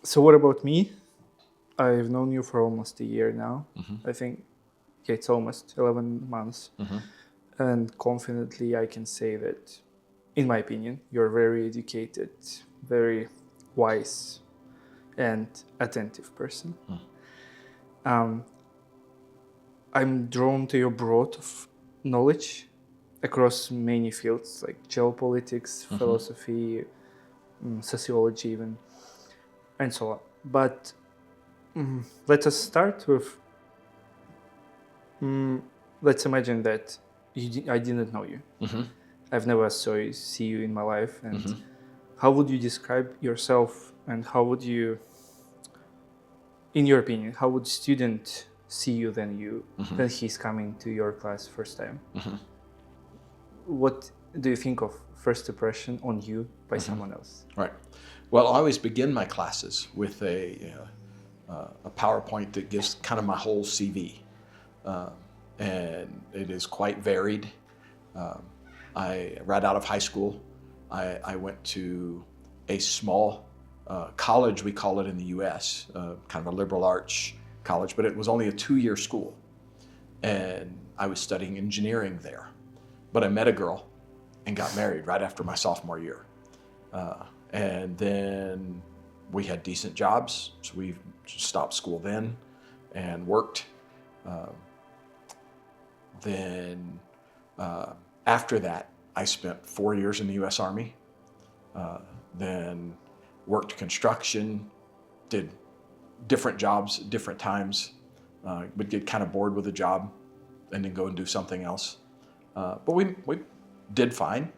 So what about me? I've known you for almost a year now. I think it's almost 11 months. And confidently, I can say that, in my opinion, you're very educated, very wise, and attentive person. Um, I'm drawn to your broad of knowledge across many fields like geopolitics, philosophy, sociology, even, and so on. But let us start with. Let's imagine that I didn't know you. I've never see you in my life. And how would you describe yourself? And how would you, in your opinion, how would student see you when he's coming to your class first time? What do you think of first impression on you by someone else? Right. Well, I always begin my classes with a PowerPoint that gives kind of my whole CV. And it is quite varied. Right out of high school, I went to a small college, we call it in the US, kind of a liberal arts college, but it was only a 2-year school. And I was studying engineering there. But I met a girl and got married right after my sophomore year. And then we had decent jobs, so we stopped school then and worked. Then after that, I spent 4 years in the U.S. Army, then worked construction, did different jobs at different times, would get kind of bored with a job and then go and do something else. But we did fine.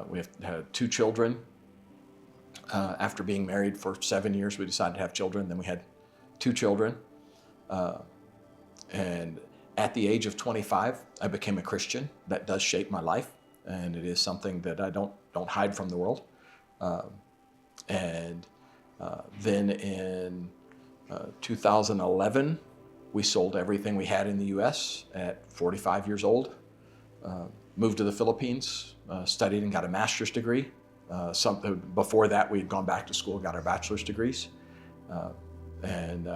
We had 2 children. After being married for 7 years, we decided to have children. Then we had 2 children. And at the age of 25, I became a Christian. That does shape my life, and it is something that I don't hide from the world. Then in 2011, we sold everything we had in the U.S. at 45 years old. Moved to the Philippines, studied and got a master's degree. Before that, we had gone back to school, got our bachelor's degrees, and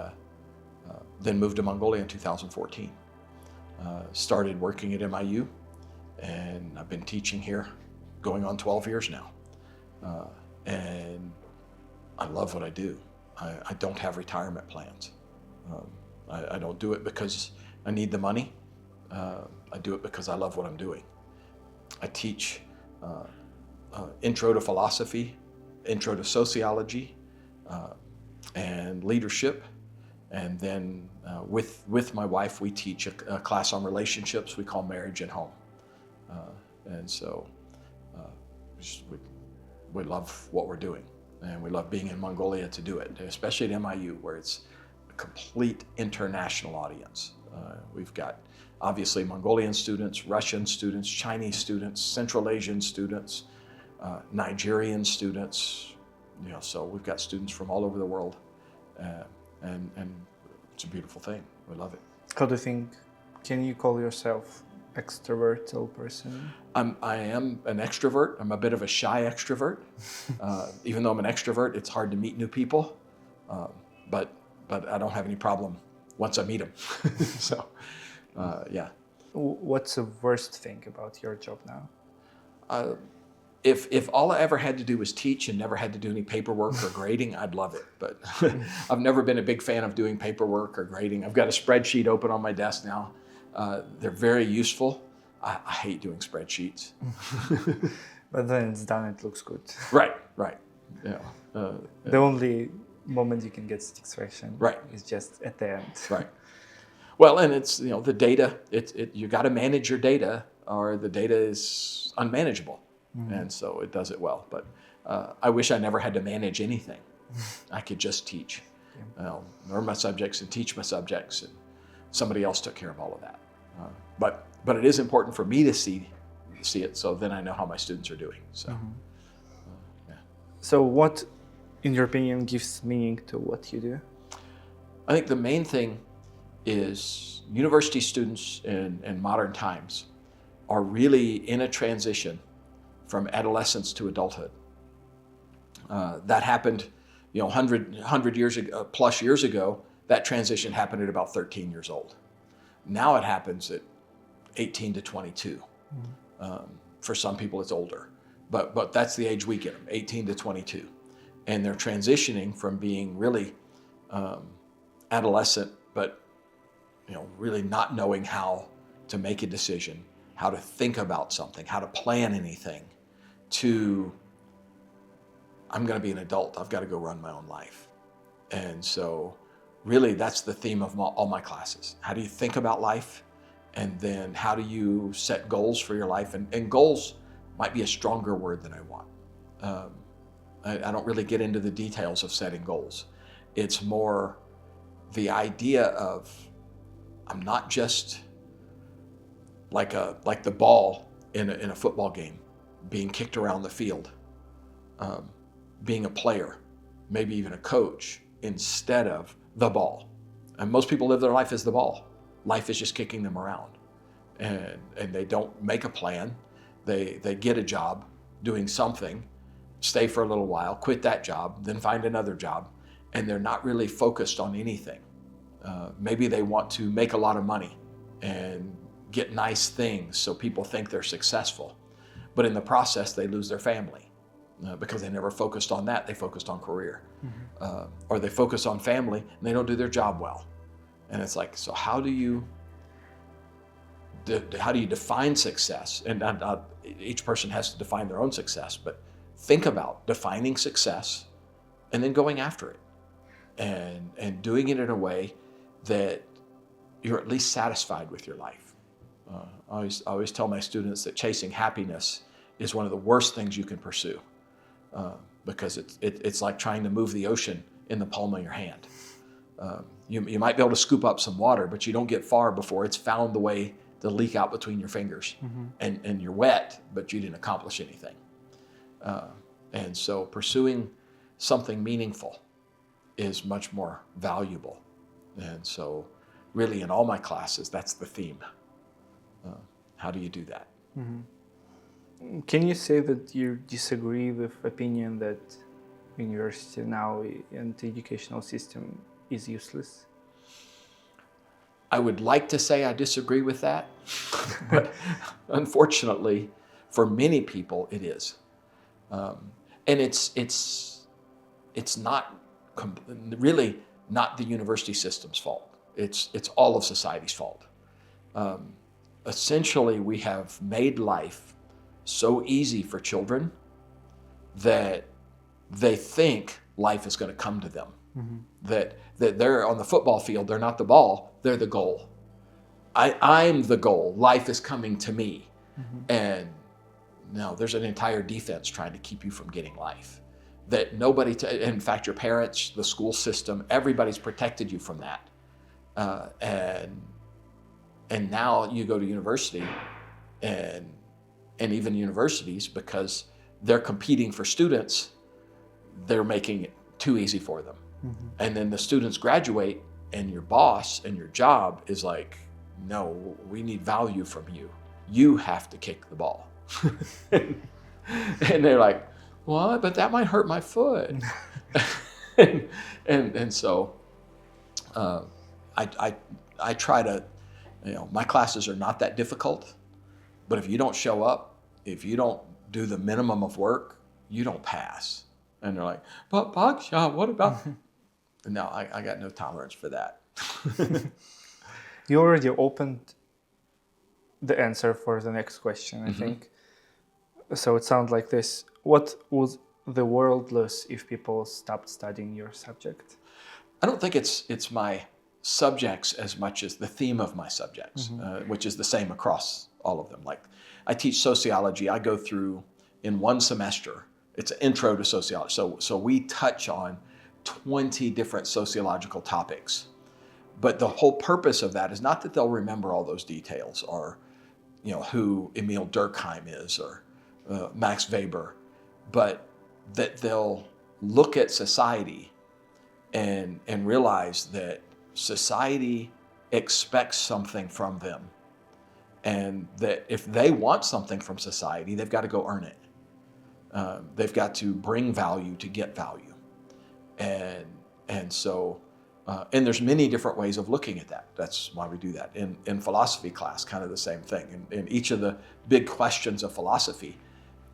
then moved to Mongolia in 2014. Started working at MIU, and I've been teaching here going on 12 years now. And I love what I do. I don't have retirement plans. I don't do it because I need the money. I do it because I love what I'm doing. I teach intro to philosophy, intro to sociology, and leadership. And then with my wife, we teach a class on relationships we call Marriage and Home. And so we love what we're doing. And we love being in Mongolia to do it, especially at MIU, where it's a complete international audience. We've got obviously Mongolian students, Russian students, Chinese students, Central Asian students, Nigerian students. So we've got students from all over the world, and it's a beautiful thing. We love it. How do you think? Can you call yourself extroverted person? I am an extrovert. I'm a bit of a shy extrovert. Even though I'm an extrovert, it's hard to meet new people. But I don't have any problem once I meet them. So, yeah. What's the worst thing about your job now? If all I ever had to do was teach and never had to do any paperwork or grading, I'd love it. But I've never been a big fan of doing paperwork or grading. I've got a spreadsheet open on my desk now. They're very useful. I hate doing spreadsheets. But then it's done, it looks good. Right. Yeah. The only moment you can get satisfaction is just at the end. Right. Well, and it's, the data, you got to manage your data or the data is unmanageable. And so it does it well. But I wish I never had to manage anything. I could just teach, learn my subjects and teach my subjects, and somebody else took care of all of that. But it is important for me to see it, so then I know how my students are doing. So, yeah. So what, in your opinion, gives meaning to what you do? I think the main thing is university students in modern times are really in a transition from adolescence to adulthood. That happened 100 years ago, plus years ago, that transition happened at about 13 years old. Now it happens at 18 to 22. For some people, it's older, but that's the age we get them, 18 to 22. And they're transitioning from being really adolescent, but really not knowing how to make a decision, how to think about something, how to plan anything, to I'm going to be an adult. I've got to go run my own life. And so really that's the theme of all my classes. How do you think about life? And then how do you set goals for your life? And goals might be a stronger word than I want. I don't really get into the details of setting goals. It's more the idea of I'm not just like the ball in a football game being kicked around the field, being a player, maybe even a coach, instead of the ball. And most people live their life as the ball. Life is just kicking them around. And they don't make a plan. They get a job doing something, stay for a little while, quit that job, then find another job, and they're not really focused on anything. Maybe they want to make a lot of money and get nice things so people think they're successful. But in the process, they lose their family because they never focused on that. They focused on career. Or they focus on family and they don't do their job well. And it's like, so how do you define success? And each person has to define their own success, but think about defining success and then going after it and doing it in a way that you're at least satisfied with your life. I always tell my students that chasing happiness is one of the worst things you can pursue because it's like trying to move the ocean in the palm of your hand. You might be able to scoop up some water, but you don't get far before it's found the way to leak out between your fingers. And you're wet, but you didn't accomplish anything. And so pursuing something meaningful is much more valuable. And so really in all my classes, that's the theme. How do you do that? Can you say that you disagree with opinion that university now and the educational system is useless? I would like to say I disagree with that, but unfortunately, for many people, it is. And it's not really not the university system's fault. It's all of society's fault. Essentially, we have made life so easy for children that they think life is going to come to them. That they're on the football field, they're not the ball, they're the goal. I'm the goal. Life is coming to me. And no, there's an entire defense trying to keep you from getting life. That nobody, in fact, your parents, the school system, everybody's protected you from that. And now you go to university and even universities, because they're competing for students, they're making it too easy for them. And then the students graduate and your boss and your job is like, no, we need value from you. You have to kick the ball. And they're like, what? But that might hurt my foot. and so I try to, my classes are not that difficult, but if you don't show up, if you don't do the minimum of work, you don't pass. And they're like, but Baksha, what about? No, I got no tolerance for that. You already opened the answer for the next question, I think. So it sounds like this. What would the world lose if people stopped studying your subject? I don't think it's my subjects as much as the theme of my subjects, which is the same across all of them. Like I teach sociology. I go through in one semester, it's an intro to sociology. So we touch on 20 different sociological topics. But the whole purpose of that is not that they'll remember all those details or, who Emil Durkheim is or Max Weber, but that they'll look at society and realize that society expects something from them. And that if they want something from society, they've got to go earn it. They've got to bring value to get value. And so, and there's many different ways of looking at that. That's why we do that. In philosophy class, kind of the same thing. In each of the big questions of philosophy,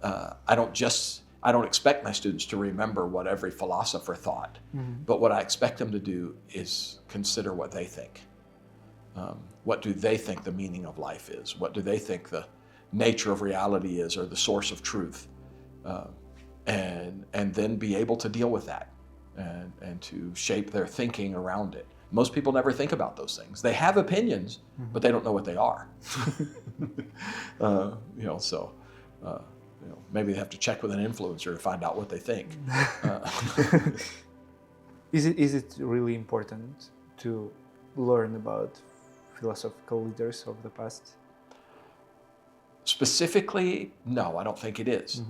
I don't expect my students to remember what every philosopher thought, but what I expect them to do is consider what they think. What do they think the meaning of life is? What do they think the nature of reality is, or the source of truth? And then be able to deal with that and to shape their thinking around it. Most people never think about those things. They have opinions, but they don't know what they are. Maybe they have to check with an influencer to find out what they think. Is it really important to learn about philosophical leaders of the past? Specifically, no, I don't think it is.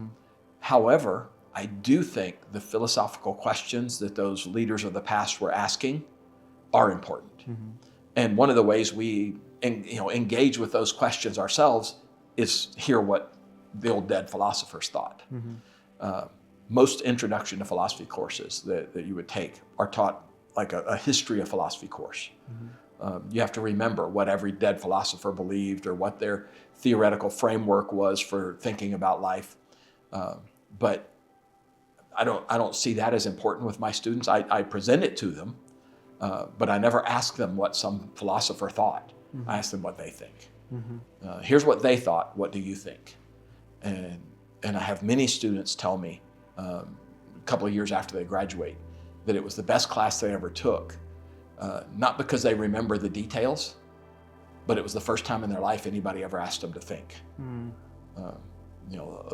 However, I do think the philosophical questions that those leaders of the past were asking are important. And one of the ways we engage with those questions ourselves is hear what the old dead philosophers thought. Most introduction to philosophy courses that you would take are taught like a history of philosophy course. You have to remember what every dead philosopher believed or what their theoretical framework was for thinking about life. But I don't see that as important with my students. I present it to them, but I never ask them what some philosopher thought. I ask them what they think. Here's what they thought. What do you think? And I have many students tell me a couple of years after they graduate that it was the best class they ever took, not because they remember the details, but it was the first time in their life anybody ever asked them to think.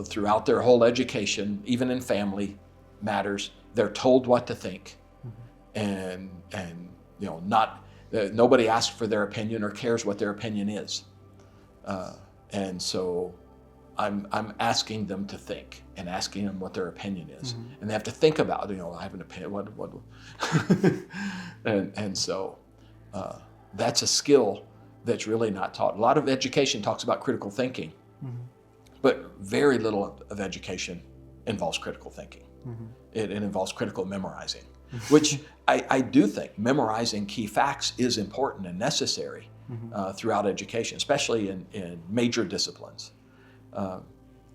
Throughout their whole education, even in family matters, they're told what to think, and nobody asks for their opinion or cares what their opinion is, and so I'm asking them to think and asking them what their opinion is, and they have to think about, I have an opinion. What? and so that's a skill that's really not taught. A lot of education talks about critical thinking, but very little of education involves critical thinking. It involves critical memorizing, which I do think memorizing key facts is important and necessary throughout education, especially in major disciplines.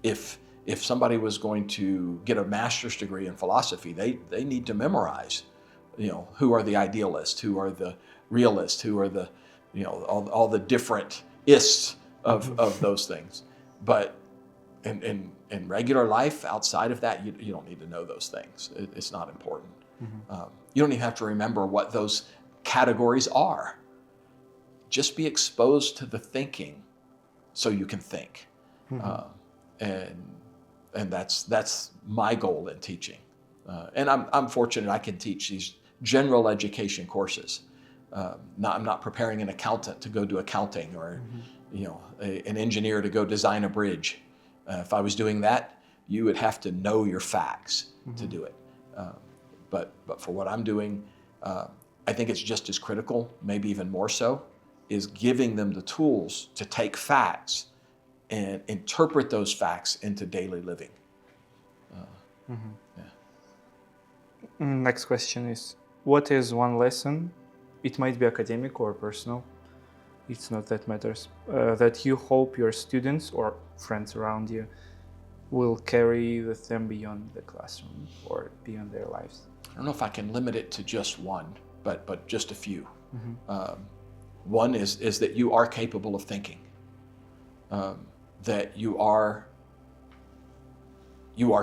If somebody was going to get a master's degree in philosophy, they need to memorize, who are the idealists, who are the realists, who are the, all the different ists of those things. But in regular life, outside of that, you don't need to know those things. It's not important. You don't even have to remember what those categories are. Just be exposed to the thinking so you can think. And that's my goal in teaching. And I'm fortunate I can teach these general education courses. I'm not preparing an accountant to go do accounting or an engineer to go design a bridge. If I was doing that, you would have to know your facts to do it. But for what I'm doing, I think it's just as critical, maybe even more so, is giving them the tools to take facts and interpret those facts into daily living. Next question is, what is one lesson, it might be academic or personal, it's not that matters, that you hope your students or friends around you will carry with them beyond the classroom or beyond their lives? I don't know if I can limit it to just one, but just a few. One is that you are capable of thinking, that you are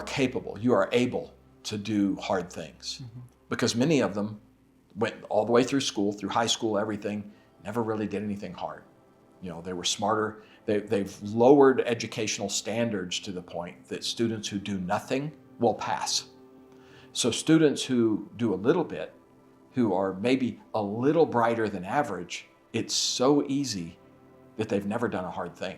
capable, you are able to do hard things. Because many of them went all the way through school, through high school, everything, never really did anything hard. They were smarter. They've lowered educational standards to the point that students who do nothing will pass. So students who do a little bit, who are maybe a little brighter than average, it's so easy that they've never done a hard thing.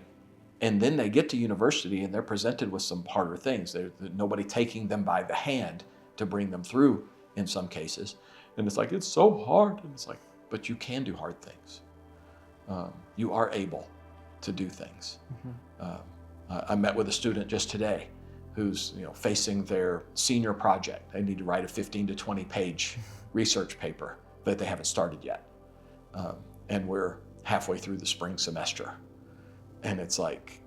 And then they get to university and they're presented with some harder things. There's nobody taking them by the hand to bring them through in some cases. And it's like, it's so hard. And it's like, but you can do hard things. You are able to do things. I met with a student just today who's facing their senior project. They need to write a 15 to 20 page research paper that they haven't started yet. And we're halfway through the spring semester. And it's like,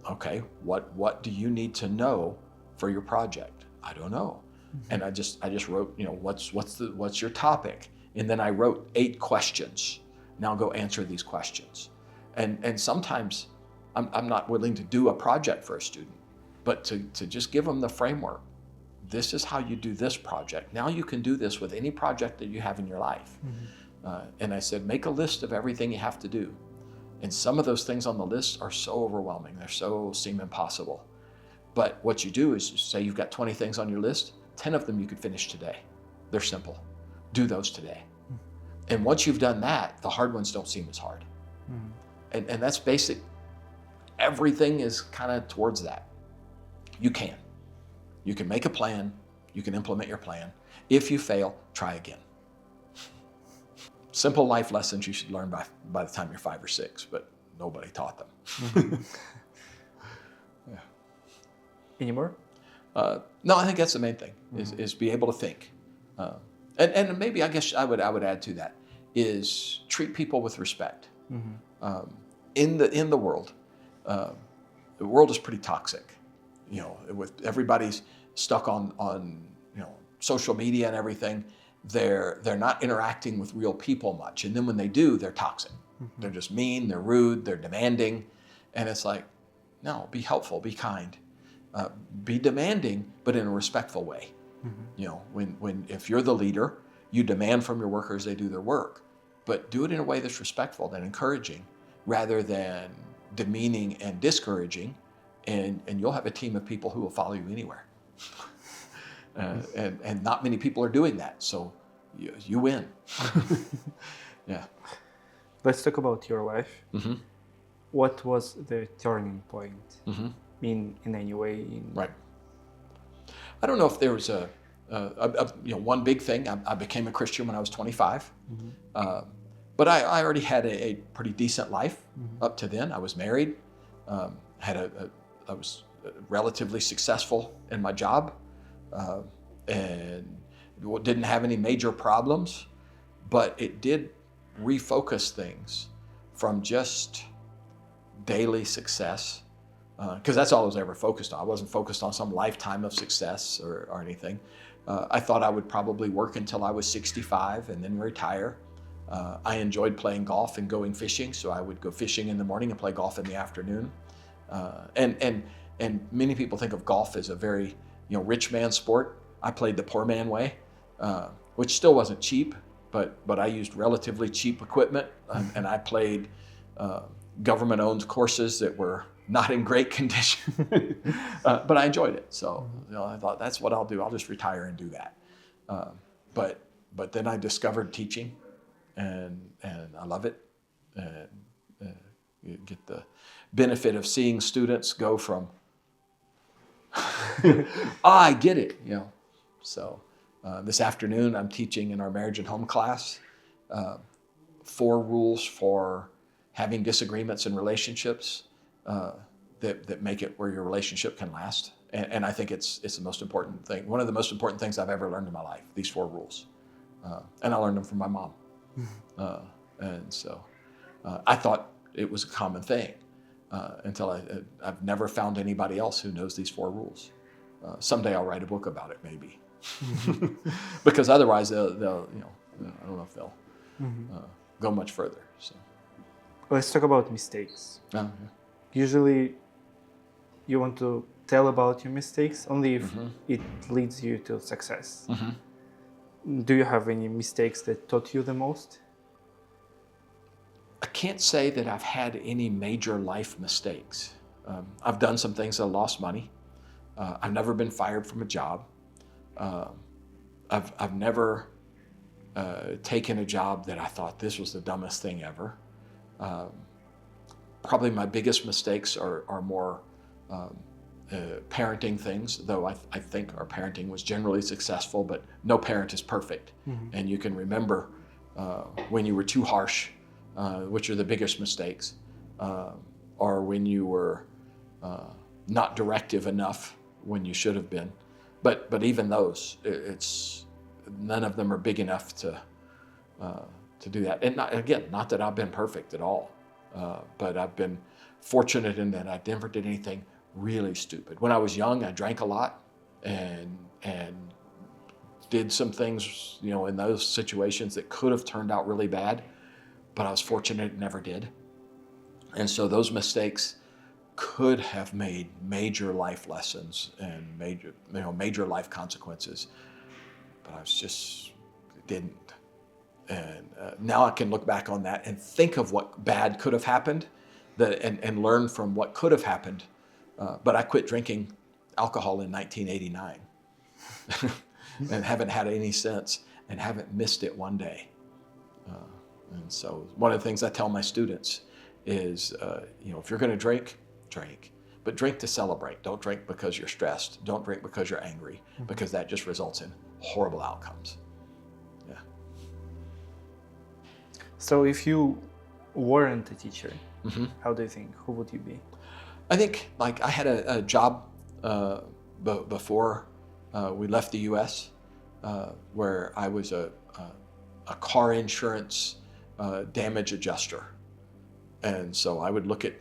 okay, what do you need to know for your project? I don't know. And I just wrote, what's your topic? And then I wrote 8 questions. Now go answer these questions. And sometimes I'm not willing to do a project for a student, but to just give them the framework. This is how you do this project. Now you can do this with any project that you have in your life. And I said, make a list of everything you have to do. And some of those things on the list are so overwhelming. Seem impossible. But what you do is you say you've got 20 things on your list. 10 of them you could finish today. They're simple. Do those today. And once you've done that, the hard ones don't seem as hard. And that's basic. Everything is kind of towards that. You can make a plan. You can implement your plan. If you fail, try again. Simple life lessons you should learn by the time you're 5 or 6, but nobody taught them. Yeah. Any more? No, I think that's the main thing, is be able to think. And maybe I guess I would add to that is treat people with respect. In the world, the world is pretty toxic. With everybody's stuck on social media and everything, they're not interacting with real people much. And then when they do, they're toxic. They're just mean, they're rude, they're demanding. And it's like, no, be helpful, be kind. Be demanding, but in a respectful way. If you're the leader, you demand from your workers they do their work, but do it in a way that's respectful and encouraging, rather than demeaning and discouraging. And you'll have a team of people who will follow you anywhere. And not many people are doing that, so you win. Yeah. Let's talk about your life. What was the turning point in any way? Right. I don't know if there was one big thing. I became a Christian when I was 25, but I already had a pretty decent life up to then. I was married, I was relatively successful in my job, and didn't have any major problems, but it did refocus things from just daily success, because that's all I was ever focused on. I wasn't focused on some lifetime of success or anything. I thought I would probably work until I was 65 and then retire. I enjoyed playing golf and going fishing, so I would go fishing in the morning and play golf in the afternoon. And many people think of golf as a very rich man sport. I played the poor man way, which still wasn't cheap, but I used relatively cheap equipment, and I played government-owned courses that were not in great condition, but I enjoyed it. So I thought, that's what I'll do. I'll just retire and do that. But then I discovered teaching, and I love it. And you get the benefit of seeing students go from, I get it, So this afternoon I'm teaching in our marriage and home class 4 rules for having disagreements in relationships that make it where your relationship can last. And I think it's the most important thing. One of the most important things I've ever learned in my life, these 4 rules. And I learned them from my mom. And so I thought it was a common thing until I've never found anybody else who knows these 4 rules. Someday I'll write a book about it, maybe. Because otherwise they'll I don't know if they'll go much further. So let's talk about mistakes. Yeah. Usually you want to tell about your mistakes only if it leads you to success. Do you have any mistakes that taught you the most? I can't say that I've had any major life mistakes. I've done some things that I lost money. I've never been fired from a job. I've never taken a job that I thought this was the dumbest thing ever. Probably my biggest mistakes are more parenting things, though I think our parenting was generally successful, but no parent is perfect. And you can remember when you were too harsh, which are the biggest mistakes, or when you were not directive enough when you should have been. But even those, it's none of them are big enough to do that. And not that I've been perfect at all, but I've been fortunate in that I never did anything really stupid. When I was young, I drank a lot and did some things, in those situations that could have turned out really bad, but I was fortunate it never did. And so those mistakes could have made major life lessons and major life consequences, but I was just didn't. And now I can look back on that and think of what bad could have happened, and learn from what could have happened. But I quit drinking alcohol in 1989 and haven't had any since, and haven't missed it one day. And so one of the things I tell my students is, if you're going to drink, but drink to celebrate. Don't drink because you're stressed. Don't drink because you're angry, because that just results in horrible outcomes. Yeah. So if you weren't a teacher, how do you think, who would you be? I think I had a job before we left the U.S. Where I was a car insurance damage adjuster. And so I would look at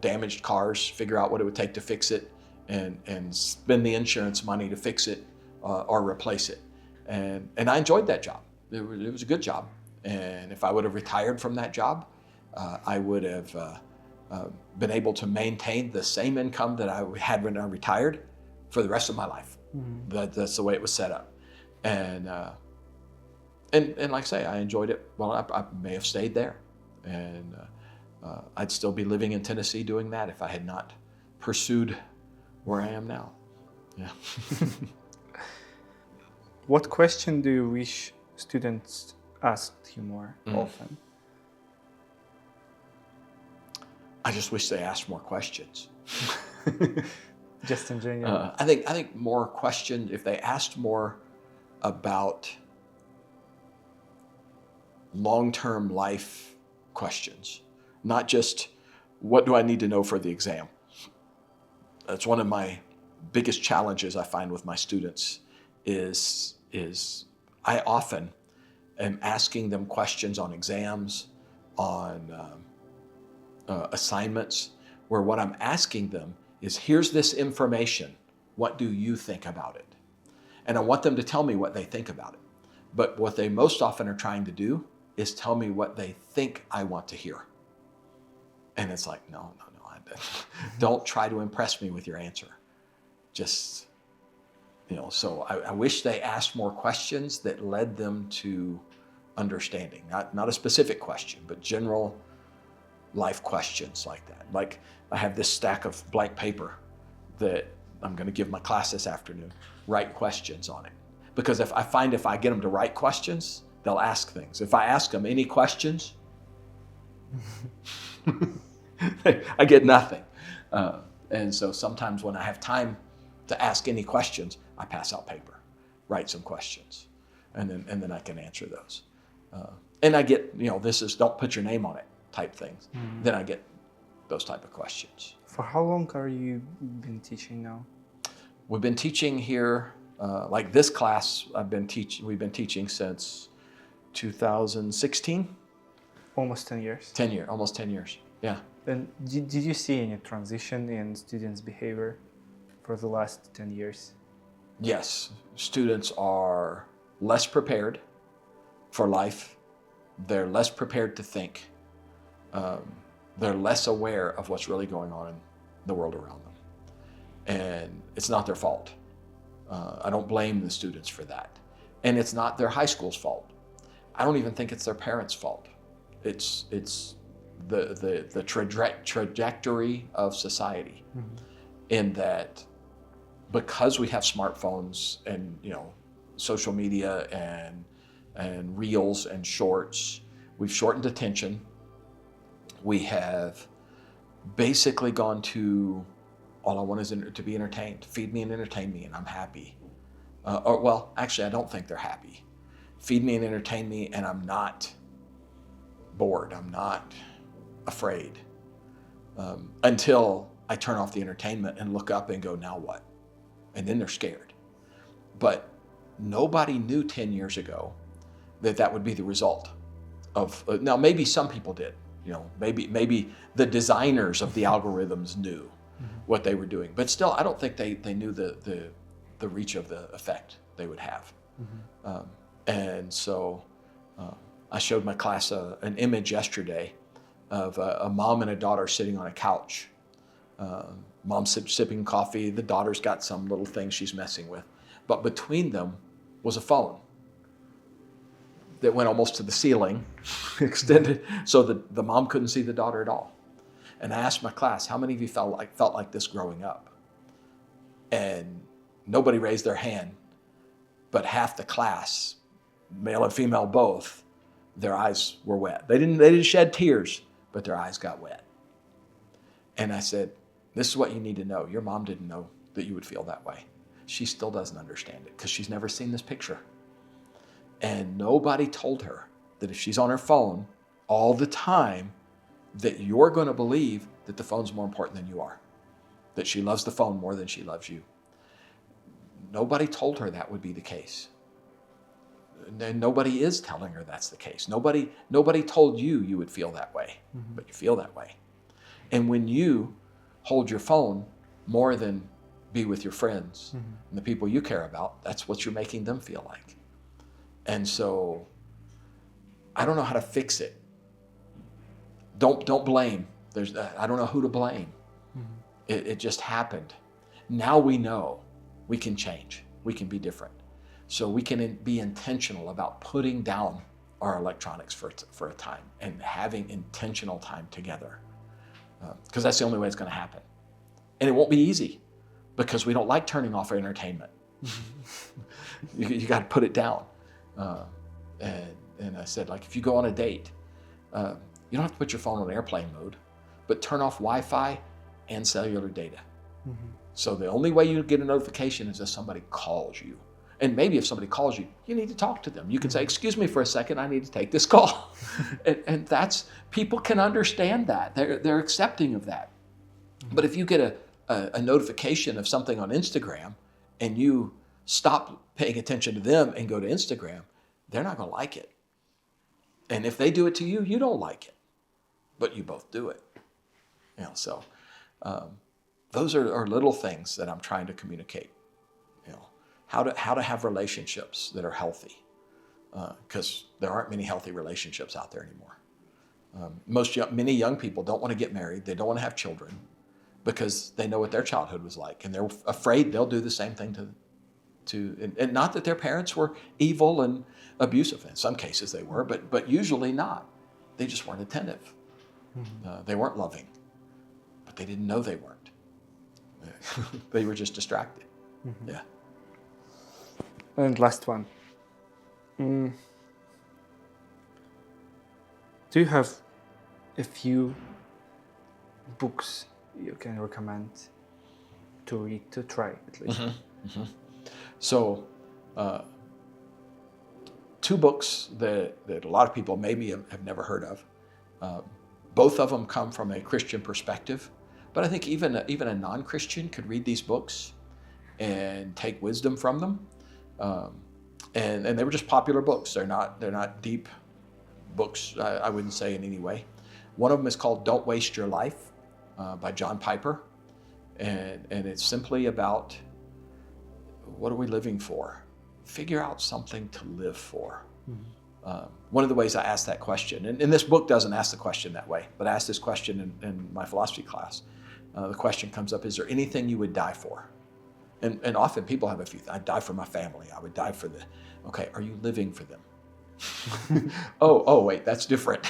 damaged cars, figure out what it would take to fix it, and spend the insurance money to fix it or replace it. And I enjoyed that job. It was a good job. And if I would have retired from that job, I would have been able to maintain the same income that I had when I retired for the rest of my life. That's the way it was set up. And like I say, I enjoyed it. Well, I may have stayed there, and I'd still be living in Tennessee doing that if I had not pursued where I am now. Yeah. What question do you wish students asked you more often? I just wish they asked more questions. Just in general. I think more questions, if they asked more about long-term life questions, not just what do I need to know for the exam. That's one of my biggest challenges I find with my students is I often am asking them questions on exams, on assignments, where what I'm asking them is, here's this information, what do you think about it? And I want them to tell me what they think about it. But what they most often are trying to do is tell me what they think I want to hear. And it's like, no, don't try to impress me with your answer. Just, so I wish they asked more questions that led them to understanding, not a specific question, but general life questions like that. Like, I have this stack of blank paper that I'm going to give my class this afternoon. Write questions on it. Because if I get them to write questions, they'll ask things. If I ask them any questions, I get nothing. And so sometimes when I have time to ask any questions, I pass out paper, write some questions, and then I can answer those. And I get, this is don't put your name on it type things. Then I get those type of questions. For how long are you been teaching now? We've been teaching here, like this class, we've been teaching since 2016. Almost 10 years. Almost 10 years, yeah. And did you see any transition in students' behavior for the last 10 years? Yes, students are less prepared for life. They're less prepared to think. They're less aware of what's really going on in the world around them. And it's not their fault. I don't blame the students for that. And it's not their high school's fault. I don't even think it's their parents' fault. It's the trajectory of society, in that because we have smartphones and social media and reels and shorts, we've shortened attention. We have basically gone to, all I want is to be entertained. Feed me and entertain me, and I'm happy. Actually, I don't think they're happy. Feed me and entertain me, and I'm not bored. I'm not afraid. Until I turn off the entertainment and look up and go, now what? and then they're scared. But nobody knew 10 years ago that that would be the result of, now maybe some people did, maybe the designers of the algorithms knew what they were doing, but still I don't think they knew the reach of the effect they would have. And so I showed my class an image yesterday of a mom and a daughter sitting on a couch. Mom's sipping coffee, the daughter's got some little thing she's messing with, but between them was a phone that went almost to the ceiling, extended, so that the mom couldn't see the daughter at all. And I asked my class, how many of you felt like this growing up? And nobody raised their hand, but half the class, male and female both, their eyes were wet. They didn't shed tears, but their eyes got wet. And I said, this is what you need to know. Your mom didn't know that you would feel that way. She still doesn't understand it because she's never seen this picture. And nobody told her that if she's on her phone all the time, that you're going to believe that the phone's more important than you are, that she loves the phone more than she loves you. Nobody told her that would be the case. And nobody is telling her that's the case. Nobody told you would feel that way, but you feel that way. And when you hold your phone more than be with your friends and the people you care about, that's what you're making them feel like. And so I don't know how to fix it. Don't blame. I don't know who to blame. It just happened. Now we know we can change. We can be different. So we can be intentional about putting down our electronics for a time and having intentional time together. Because that's the only way it's going to happen. And it won't be easy because we don't like turning off our entertainment. You got to put it down. And I said, like, if you go on a date, you don't have to put your phone on airplane mode, but turn off Wi-Fi and cellular data. So the only way you get a notification is if somebody calls you. And maybe if somebody calls you, you need to talk to them. You can say, excuse me for a second, I need to take this call. and that's, people can understand that. They're accepting of that. But if you get a notification of something on Instagram and you stop paying attention to them and go to Instagram, they're not going to like it. And if they do it to you, you don't like it, but you both do it. So those are little things that I'm trying to communicate. How to have relationships that are healthy, because there aren't many healthy relationships out there anymore. Many young people don't want to get married. They don't want to have children because they know what their childhood was like, and they're afraid they'll do the same thing and not that their parents were evil and abusive. In some cases they were, but usually not. They just weren't attentive. They weren't loving, but they didn't know they weren't. They were just distracted. Yeah. And last one. Do you have a few books you can recommend to read, to try at least? So, two books that a lot of people maybe have never heard of. Both of them come from a Christian perspective, but I think even a non-Christian could read these books and take wisdom from them. And they were just popular books. They're not deep books, I wouldn't say in any way. One of them is called Don't Waste Your Life by John Piper. And it's simply about, what are we living for? Figure out something to live for. One of the ways I ask that question, and this book doesn't ask the question that way, but I asked this question in my philosophy class. The question comes up, is there anything you would die for? And often people have a few, I'd die for my family. I would die for okay, are you living for them? oh, wait, that's different.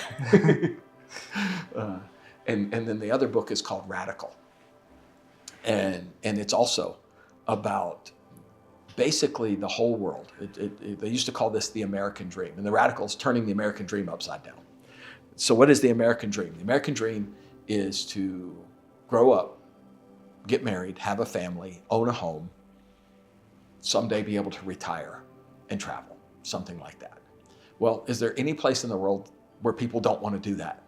And then the other book is called Radical. And it's also about basically the whole world. They used to call this the American dream. And the Radical is turning the American dream upside down. So what is the American dream? The American dream is to grow up, get married, have a family, own a home, someday be able to retire and travel, something like that. Well, is there any place in the world where people don't want to do that?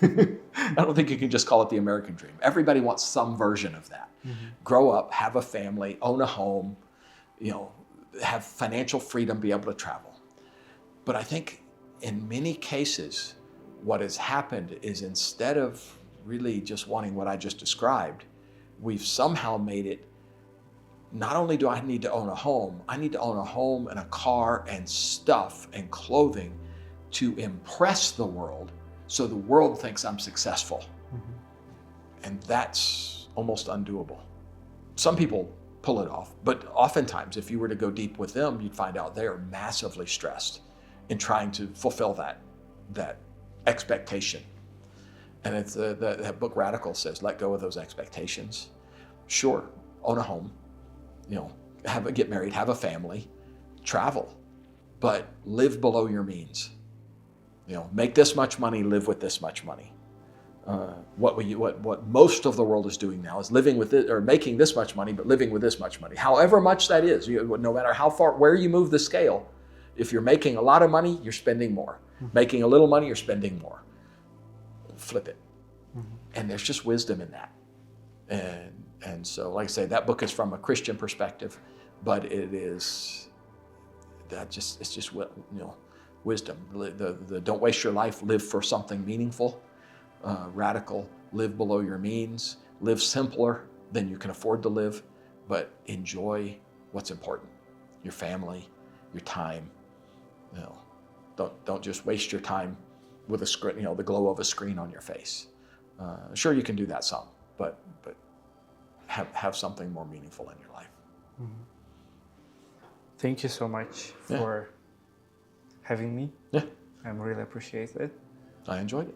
I don't think you can just call it the American dream. Everybody wants some version of that. Grow up, have a family, own a home, have financial freedom, be able to travel. But I think in many cases, what has happened is instead of really just wanting what I just described, we've somehow made it, not only do I need to own a home, I need to own a home and a car and stuff and clothing to impress the world so the world thinks I'm successful. And that's almost undoable. Some people pull it off, but oftentimes if you were to go deep with them, you'd find out they are massively stressed in trying to fulfill that expectation. And it's that book Radical says, let go of those expectations. Sure, own a home, get married, have a family, travel, but live below your means. Make this much money, live with this much money. What most of the world is doing now is living with it, or making this much money, but living with this much money. However much that is, no matter how far, where you move the scale, if you're making a lot of money, you're spending more. Making a little money, you're spending more. Flip it. And there's just wisdom in that. And so, like I say, that book is from a Christian perspective, but it's just wisdom. The don't waste your life, live for something meaningful. Radical, live below your means, live simpler than you can afford to live, but enjoy what's important. Your family, your time. Don't just waste your time with a screen, the glow of a screen on your face. Sure, you can do that some, but have something more meaningful in your life. Thank you so much for having me. Yeah. I really appreciate it. I enjoyed it.